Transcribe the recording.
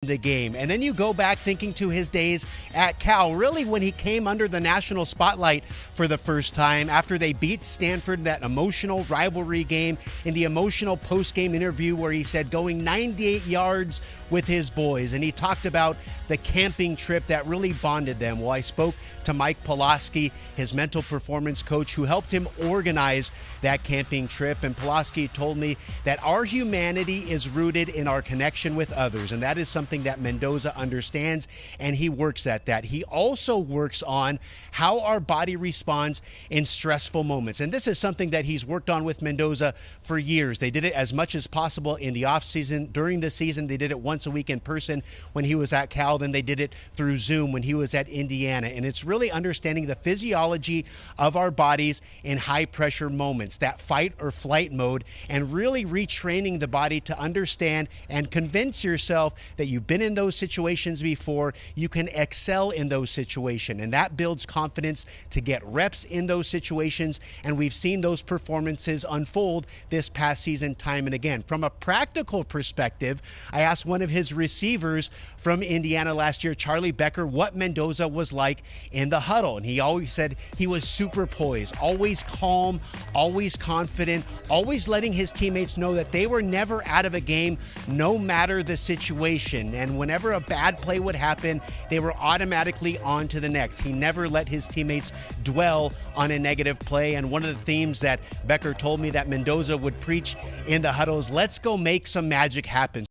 the game. And then you go back thinking to his days at Cal, really when he came under the national spotlight for the first time after they beat Stanford in that emotional rivalry game, in the emotional post-game interview where he said going 98 yards with his boys. And he talked about the camping trip that really bonded them. Well, I spoke to Mike Pawlawski, his mental performance coach, who helped him organize that camping trip. And Pawlawski told me that our humanity is rooted in our connection with others. And that is something that Mendoza understands, and he works at that. He also works on how our body responds in stressful moments. And this is something that he's worked on with Mendoza for years. They did it as much as possible in the off season. During the season, they did it once a week in person when he was at Cal. Then they did it through Zoom when he was at Indiana. And it's really understanding the physiology of our bodies in high pressure moments, that fight or flight mode, and really retraining the body to understand and convince yourself that you've been in those situations before, you can excel in those situations. And that builds confidence to get reps in those situations. And we've seen those performances unfold this past season time and again. From a practical perspective, I asked one of his receivers from Indiana last year, Charlie Becker, what Mendoza was like in the huddle. And he always said he was super poised, always calm, always confident, always letting his teammates know that they were never out of a game, no matter the situation. And whenever a bad play would happen, they were automatically on to the next. He never let his teammates dwell on a negative play. And one of the themes that Becker told me that Mendoza would preach in the huddles, let's go make some magic happen.